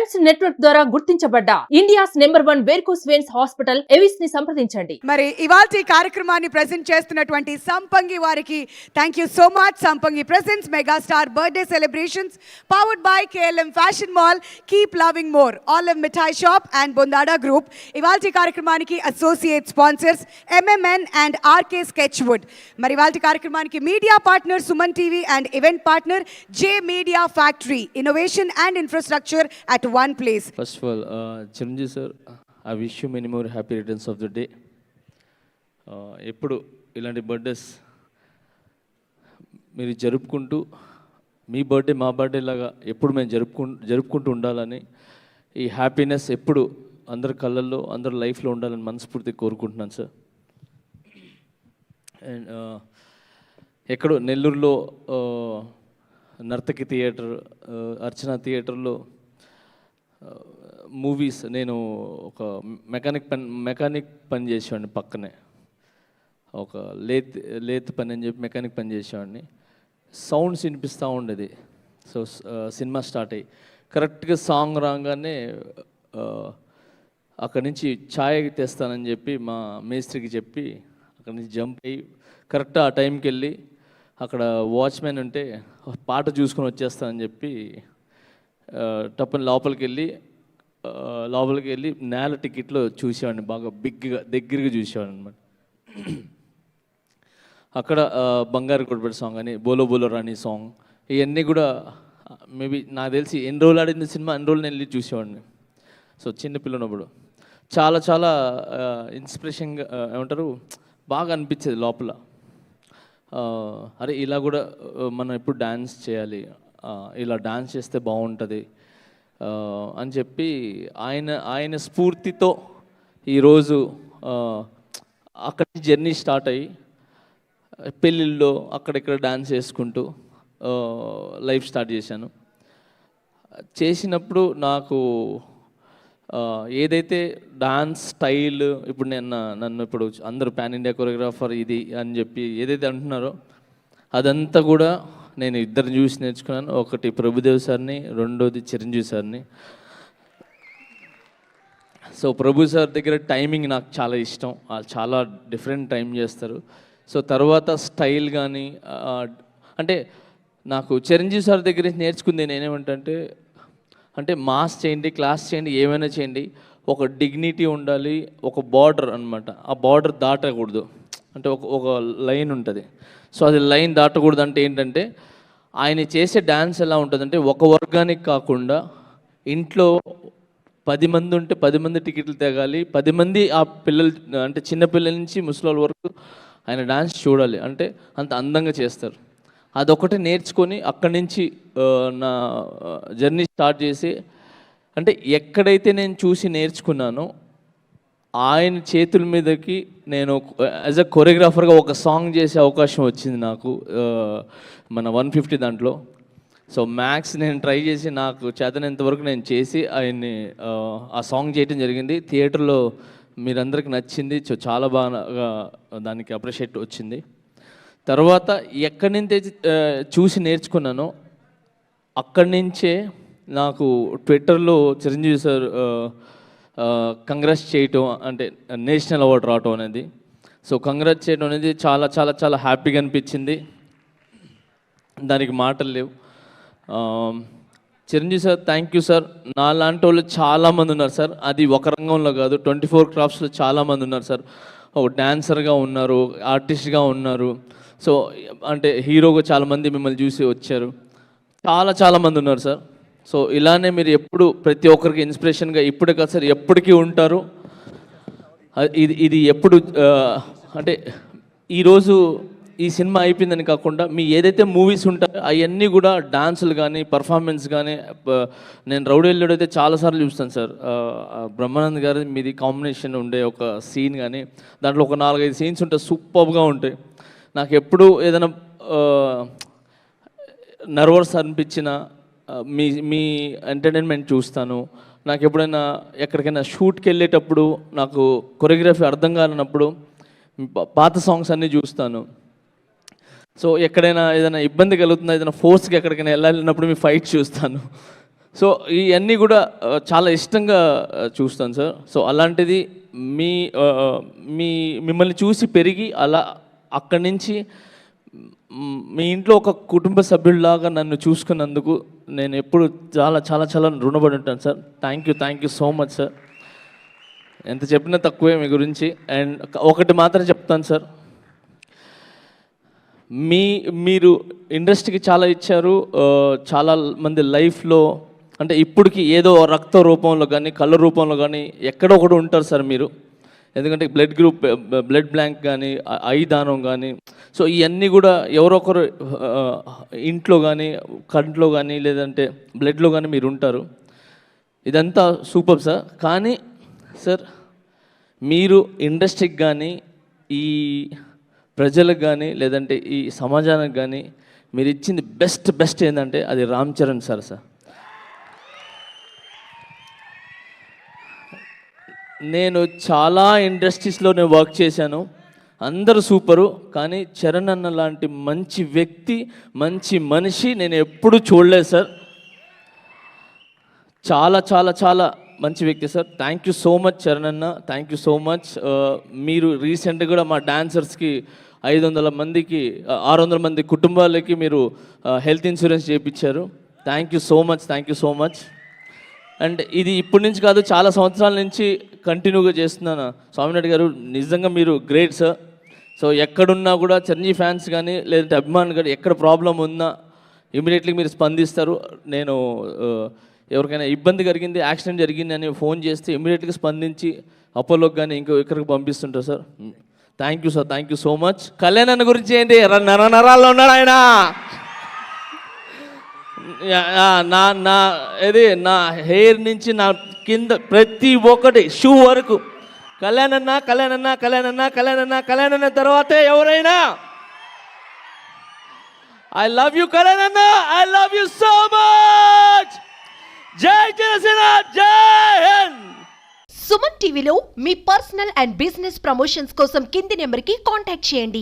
Stunts network ద్వారా గుర్తించబడ్డ India's #1 varicose veins hospital Avis ని సంప్రదించండి. మరి ఇవాల్టి కార్యక్రమాన్ని ప్రెజెంట్ చేస్తున్నటువంటి సంపంగి వారికి thank you so much. Sampangi presents megastar birthday celebrations powered by KLM fashion mall, keep loving more, olive మిఠాయి షాప్ అండ్ బొందాడా గ్రూప్. ఇవాల్టి కార్యక్రమానికి associate sponsors MMN and RK Sketchwood. మరి ఇవాల్టి కార్యక్రమానికి media partner Suman TV and event partner J media factory, innovation and infrastructure at one place. First of all, Chiranjeev sir, I wish you many more happy returns of the day. ఎప్పుడు ఇలాంటి birthdays మీరు జరుపుకుంటూ మీ birthday మా birthday లాగా ఎప్పుడు మేము జరుపుకుంటూ ఉండాలని, ఈ హ్యాపీనెస్ ఎప్పుడు అందరి కళ్ళల్లో అందరి లైఫ్లో ఉండాలని మనస్ఫూర్తిగా కోరుకుంటున్నాను సార్. అండ్ ఎక్కడో నెల్లూరులో నర్తకి థియేటర్, అర్చన థియేటర్లో మూవీస్, నేను ఒక మెకానిక్ పని చేసేవాడిని, పక్కనే ఒక లేత్ పని అని చెప్పి మెకానిక్ పని చేసేవాడిని. సౌండ్స్ వినిపిస్తూ ఉండేది. సో సినిమా స్టార్ట్ అయ్యి కరెక్ట్గా సాంగ్ రాగానే అక్కడి నుంచి ఛాయ్ తెస్తానని చెప్పి మా మేస్త్రికి చెప్పి అక్కడి నుంచి జంప్ అయ్యి కరెక్ట్ ఆ టైంకి వెళ్ళి అక్కడ వాచ్మెన్ ఉంటే పాట చూసుకొని వచ్చేస్తానని చెప్పి టప్పని లోపలికి వెళ్ళి నేల టికెట్లో చూసేవాడిని, బాగా బిగ్గా దగ్గరగా చూసేవాడిని అనమాట. అక్కడ బంగారు కొడబడి సాంగ్ అని, బోలో బోలో రాణి సాంగ్, ఇవన్నీ కూడా మేబీ నాకు తెలిసి ఎన్ని రోజులు ఆడింది సినిమా, అన్ని రోజులు నేను వెళ్ళి చూసేవాడిని. సో చిన్నపిల్లనప్పుడు చాలా చాలా ఇన్స్పిరేషన్గా ఏమంటారు, బాగా అనిపించేది లోపల. అరే ఇలా కూడా మనం ఎప్పుడు డ్యాన్స్ చేయాలి, ఇలా డాన్స్ చేస్తే బాగుంటుంది అని చెప్పి ఆయన స్ఫూర్తితో ఈరోజు అక్కడి నుంచి జర్నీ స్టార్ట్ అయ్యి పెళ్ళిళ్ళలో అక్కడిక్కడ డాన్స్ చేసుకుంటూ లైఫ్ స్టార్ట్ చేశాను. చేసినప్పుడు నాకు ఏదైతే డాన్స్ స్టైల్, ఇప్పుడు నన్ను ఇప్పుడు అందరూ పాన్ ఇండియా కొరియోగ్రాఫర్ ఇది అని చెప్పి ఏదైతే అంటున్నారో అదంతా కూడా నేను ఇద్దరిని చూసి నేర్చుకున్నాను. ఒకటి ప్రభుదేవ్ సార్ని, రెండోది చిరంజీవి సార్ని. సో ప్రభు సార్ దగ్గర టైమింగ్ నాకు చాలా ఇష్టం, వాళ్ళు చాలా డిఫరెంట్ టైం చేస్తారు. సో తర్వాత స్టైల్ కానీ అంటే నాకు చిరంజీవి సార్ దగ్గర నేర్చుకుంది నేనేమంటే, అంటే మాస్ చేయండి, క్లాస్ చేయండి, ఏమైనా చేయండి, ఒక డిగ్నిటీ ఉండాలి, ఒక బార్డర్ అనమాట. ఆ బార్డర్ దాటకూడదు, అంటే ఒక లైన్ ఉంటుంది. సో అది లైన్ దాటకూడదు అంటే ఏంటంటే, ఆయన చేసే డ్యాన్స్ ఎలా ఉంటుందంటే, ఒక వర్గానికి కాకుండా ఇంట్లో 10 మంది ఉంటే 10 మంది టికెట్లు తెగాలి, 10 మంది ఆ పిల్లలు అంటే చిన్నపిల్లల నుంచి ముసలి వరకు ఆయన డ్యాన్స్ చూడాలి, అంటే అంత అందంగా చేస్తారు. అదొకటి నేర్చుకొని అక్కడి నుంచి నా జర్నీ స్టార్ట్ చేసి, అంటే ఎక్కడైతే నేను చూసి నేర్చుకున్నానో ఆయన చేతుల మీదకి నేను యాజ్ అ కొరియోగ్రాఫర్గా ఒక సాంగ్ చేసే అవకాశం వచ్చింది నాకు మన 150 దాంట్లో. సో మ్యాక్స్ నేను ట్రై చేసి నాకు చేతనంతవరకు నేను చేసి ఆయన్ని ఆ సాంగ్ చేయడం జరిగింది. థియేటర్లో మీరందరికీ నచ్చింది, చాలా బాగా దానికి అప్రిషియేట్ వచ్చింది. తర్వాత ఎక్కడి నుంచి చూసి నేర్చుకున్నానో అక్కడి నుంచే నాకు ట్విట్టర్లో చిరంజీవి సార్ కంగ్రాట్స్ చేయటం, అంటే నేషనల్ అవార్డు రావటం అనేది. సో కంగ్రాట్స్ చేయడం అనేది చాలా చాలా చాలా హ్యాపీగా అనిపించింది, దానికి మాటలు లేవు. Chiranjeevi sir thank you sir. నా లాంటి వాళ్ళు చాలామంది ఉన్నారు సార్, అది ఒక రంగంలో కాదు, 24 క్రాఫ్ట్స్లో చాలామంది ఉన్నారు సార్. ఒక డాన్సర్గా ఉన్నారు, ఆర్టిస్ట్గా ఉన్నారు, సో అంటే హీరోగా చాలామంది మిమ్మల్ని చూసి వచ్చారు, చాలామంది ఉన్నారు సార్. సో ఇలానే మీరు ఎప్పుడు ప్రతి ఒక్కరికి ఇన్స్పిరేషన్గా ఇప్పుడే కాదు సార్, ఎప్పటికీ ఉంటారు. ఇది ఎప్పుడు అంటే ఈరోజు ఈ సినిమా అయిపోయిందని కాకుండా మీ ఏదైతే మూవీస్ ఉంటాయో అవన్నీ కూడా డాన్సులు కానీ పర్ఫార్మెన్స్ కానీ, నేను రౌడీ ఎల్లుడు అయితే చాలాసార్లు చూస్తాను సార్. బ్రహ్మానంద్ గారి మీది కాంబినేషన్ ఉండే ఒక సీన్ కానీ, దాంట్లో ఒక 4-5 సీన్స్ ఉంటాయి, సూపర్గా ఉంటాయి. నాకు ఎప్పుడు ఏదైనా నర్వస్ అనిపించిన మీ ఎంటర్టైన్మెంట్ చూస్తాను. నాకు ఎప్పుడైనా ఎక్కడికైనా షూట్కి వెళ్ళేటప్పుడు నాకు కొరియోగ్రఫీ అర్థం కానప్పుడు పాత సాంగ్స్ అన్నీ చూస్తాను. సో ఎక్కడైనా ఏదైనా ఇబ్బంది కలుగుతుందా, ఏదైనా ఫోర్స్కి ఎక్కడికైనా వెళ్ళాలన్నప్పుడు మీ ఫైట్ చూస్తాను. సో ఇవన్నీ కూడా చాలా ఇష్టంగా చూస్తాను సార్. సో అలాంటిది మీ మీ మిమ్మల్ని చూసి పెరిగి అలా అక్కడి నుంచి మీ ఇంట్లో ఒక కుటుంబ సభ్యుల్లాగా నన్ను చూసుకున్నందుకు నేను ఎప్పుడు చాలా చాలా చాలా రుణపడి ఉంటాను sir. Thank you so much sir. ఎంత చెప్పినా తక్కువే మీ గురించి. అండ్ ఒకటి మాత్రం చెప్తాను సార్, మీరు ఇండస్ట్రీకి చాలా ఇచ్చారు. చాలా మంది లైఫ్లో అంటే ఇప్పటికి ఏదో రక్త రూపంలో కానీ కళ్ళ రూపంలో కానీ ఎక్కడో ఒకటి ఉంటారు సార్ మీరు. ఎందుకంటే బ్లడ్ బ్యాంక్ కానీ ఐ దానం కానీ, సో ఇవన్నీ కూడా ఎవరొకరు ఇంట్లో కానీ కంట్లో కానీ లేదంటే బ్లడ్లో కానీ మీరు ఉంటారు. ఇదంతా సూపర్ సార్. కానీ సార్ మీరు ఇండస్ట్రీకి కానీ ఈ ప్రజలకు కానీ లేదంటే ఈ సమాజానికి కానీ మీరు ఇచ్చింది బెస్ట్ ఏంటంటే అది రామ్ చరణ్ సార్. నేను చాలా ఇండస్ట్రీస్లో నేను వర్క్ చేశాను, అందరూ సూపరు. కానీ చరణ్ అన్న లాంటి మంచి వ్యక్తి, మంచి మనిషి నేను ఎప్పుడూ చూడలేదు సార్. చాలా చాలా చాలా మంచి వ్యక్తి sir. Thank you so much Charan అన్న, థ్యాంక్ యూ సో మచ్. మీరు రీసెంట్గా కూడా మా డాన్సర్స్కి 500 మందికి 600 మంది కుటుంబాలకి మీరు హెల్త్ ఇన్సూరెన్స్ చేయించారు. Thank you so much. And ఇది ఇప్పటి నుంచి కాదు, చాలా సంవత్సరాల నుంచి కంటిన్యూగా చేస్తున్నాను. స్వామినాయుడు గారు నిజంగా మీరు గ్రేట్ సార్. సో ఎక్కడున్నా కూడా చిరంజీవి ఫ్యాన్స్ కానీ లేదంటే అభిమానులు కానీ ఎక్కడ ప్రాబ్లం ఉన్నా ఇమీడియట్లీ మీరు స్పందిస్తారు. నేను ఎవరికైనా ఇబ్బంది కలిగింది, యాక్సిడెంట్ జరిగింది అని ఫోన్ చేస్తే ఇమీడియట్గా స్పందించి అపోలోకి కానీ ఇంకో ఎక్కడికి పంపిస్తుంటారు sir. Thank you so much. Kalyan అన్న గురించి ఏంటి, నరాల్లో ఉన్నాడు ఆయన. నా హెయిర్ నుంచి నా కింద ప్రతి ఒక్కటి షూ వరకు కళ్యాణ్ అన్న తర్వాతే ఎవరైనా. ఐ లవ్ యూ కళ్యాణ్ అన్న, I love you so much. జై జనసేన, జై హింద్. సుమన్ టీవీలో మీ పర్సనల్ అండ్ బిజినెస్ ప్రమోషన్స్ కోసం కింది నెంబర్కి కాంటాక్ట్ చేయండి.